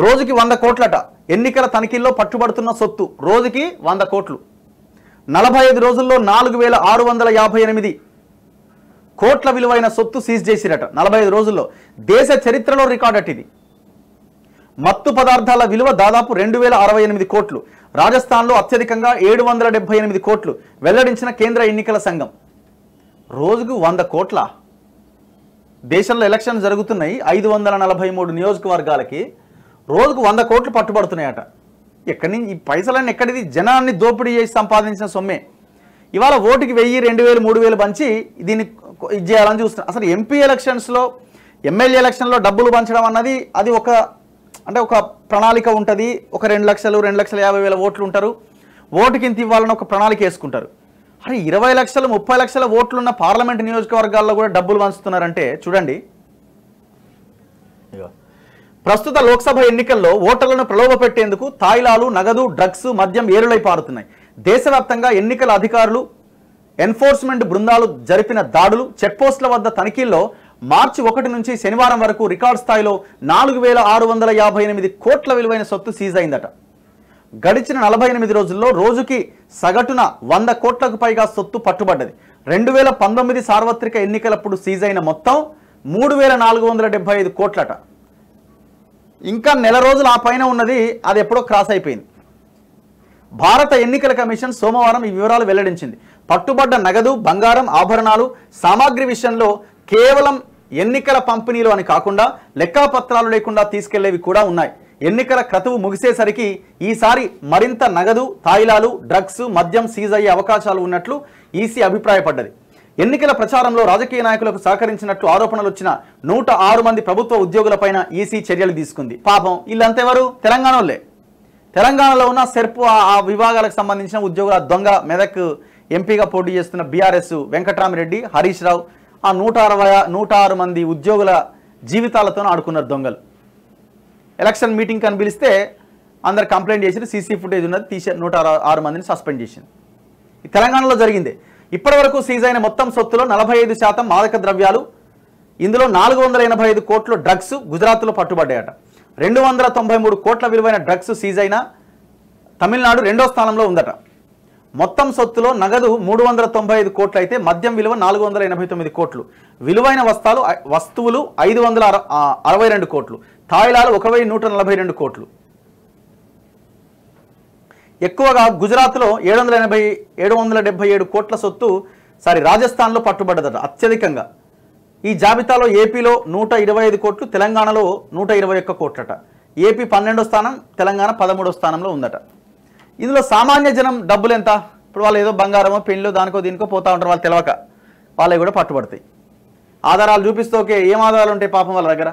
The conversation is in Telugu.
రోజుకి 100 కోట్లట. ఎన్నికల తనిఖీల్లో పట్టుబడుతున్న సొత్తు రోజుకి 100 కోట్లు. 45 రోజుల్లో 4658 కోట్ల విలువైన సొత్తు సీజ్ చేసిరట. 45 రోజుల్లో దేశ చరిత్రలో రికార్డ్ అట్ ఇది. మత్తు పదార్థాల విలువ దాదాపు 2068 కోట్లు. రాజస్థాన్లో అత్యధికంగా 778 కోట్లు వెల్లడించిన కేంద్ర ఎన్నికల సంఘం. రోజుకు 100 కోట్ల. దేశంలో ఎలక్షన్ జరుగుతున్నాయి 543 నియోజకవర్గాలకి. రోజుకు 100 కోట్లు పట్టుబడుతున్నాయట. ఎక్కడి నుంచి ఈ పైసలన్నీ ఎక్కడిది? జనాన్ని దోపిడీ చేసి సంపాదించిన సొమ్మే. ఇవాళ ఓటుకి 1000, 2000, 3000 పంచి దీన్ని ఇది చేయాలని చూస్తున్నారు. అసలు ఎంపీ ఎలక్షన్స్లో, ఎమ్మెల్యే ఎలక్షన్లో డబ్బులు పంచడం అన్నది అది ఒక ప్రణాళిక ఉంటుంది. ఒక 2 లక్షలు, 2,50,000 ఓట్లు ఉంటారు. ఓటుకి ఇంత ఇవ్వాలని ఒక ప్రణాళిక వేసుకుంటారు. అరే 20 లక్షలు, 30 లక్షల ఓట్లున్న పార్లమెంట్ నియోజకవర్గాల్లో కూడా డబ్బులు పంచుతున్నారంటే చూడండి. ప్రస్తుత లోక్సభ ఎన్నికల్లో ఓటర్లను ప్రలోభపెట్టేందుకు తాయిలాలు, నగదు, డ్రగ్స్, మద్యం ఏరులై పారుతున్నాయి. దేశవ్యాప్తంగా ఎన్నికల అధికారులు, ఎన్ఫోర్స్మెంట్ బృందాలు జరిపిన దాడులు, చెక్పోస్టుల వద్ద తనిఖీల్లో మార్చి 1 నుంచి శనివారం వరకు రికార్డు స్థాయిలో 4658 కోట్ల విలువైన సొత్తు సీజ్ అయిందట. గడిచిన 48 రోజుల్లో రోజుకి సగటున 100 కోట్లకు పైగా సొత్తు పట్టుబడ్డది. 2019 సార్వత్రిక ఎన్నికలప్పుడు సీజ్ అయిన మొత్తం 3475 కోట్లట. ఇంకా నెల రోజులు ఆ పైన ఉన్నది, అది ఎప్పుడో క్రాస్ అయిపోయింది. భారత ఎన్నికల కమిషన్ సోమవారం ఈ వివరాలు వెల్లడించింది. పట్టుబడ్డ నగదు, బంగారం, ఆభరణాలు, సామాగ్రి విషయంలో కేవలం ఎన్నికల పంపిణీలు అని కాకుండా లెక్కాపత్రాలు లేకుండా తీసుకెళ్లేవి కూడా ఉన్నాయి. ఎన్నికల క్రతువు ముగిసేసరికి ఈసారి మరింత నగదు, తాయిలాలు, డ్రగ్స్, మద్యం సీజ్ అయ్యే అవకాశాలు ఉన్నట్లు ఈసీ అభిప్రాయపడ్డది. ఎన్నికల ప్రచారంలో రాజకీయ నాయకులకు సహకరించినట్లు ఆరోపణలు వచ్చిన 106 మంది ప్రభుత్వ ఉద్యోగులపైన ఈసీ చర్యలు తీసుకుంది. పాపం వీళ్ళంతా ఎవరు? తెలంగాణలో. తెలంగాణలో ఉన్న సెర్పు ఆ విభాగాలకు సంబంధించిన ఉద్యోగుల దొంగ మెదక్ ఎంపీగా పోటీ చేస్తున్న బీఆర్ఎస్ వెంకట్రామిరెడ్డి, హరీష్ రావు ఆ 106 మంది ఉద్యోగుల జీవితాలతో ఆడుకున్నారు దొంగలు. ఎలక్షన్ మీటింగ్ అని పిలిస్తే అందరు కంప్లైంట్ చేసి సీసీ ఫుటేజ్ ఉన్నది తీసే 106 మందిని సస్పెండ్ చేసింది. ఈ తెలంగాణలో జరిగింది. ఇప్పటి వరకు సీజ్ అయిన మొత్తం సొత్తులో 45% మాదక ద్రవ్యాలు, ఇందులో 485 కోట్లు డ్రగ్స్ గుజరాత్లో పట్టుబడ్డాయట. 293 కోట్ల విలువైన డ్రగ్స్ సీజ్ అయిన తమిళనాడు 2వ స్థానంలో ఉందట. మొత్తం సొత్తులో నగదు 395 కోట్లు అయితే మద్యం విలువ 489 కోట్లు, విలువైన వస్తువులు 562 కోట్లు, తాయిలాలు 1142 కోట్లు. ఎక్కువగా గుజరాత్లో 777 కోట్ల సొత్తు రాజస్థాన్లో పట్టుబడ్డదట అత్యధికంగా. ఈ జాబితాలో ఏపీలో 125 కోట్లు, తెలంగాణలో 121 కోట్లట. ఏపీ 12వ స్థానం, తెలంగాణ 13వ స్థానంలో ఉందట. ఇందులో సామాన్య జనం డబ్బులు ఎంత? ఇప్పుడు వాళ్ళు ఏదో బంగారమో, పెళ్ళో, దానికో దీనికో పోతూ ఉంటారు. వాళ్ళు తెలవక వాళ్ళవి కూడా పట్టుబడతాయి. ఆధారాలు చూపిస్తూ ఓకే, ఏం ఆధారాలు ఉంటాయి పాపం వాళ్ళ దగ్గర?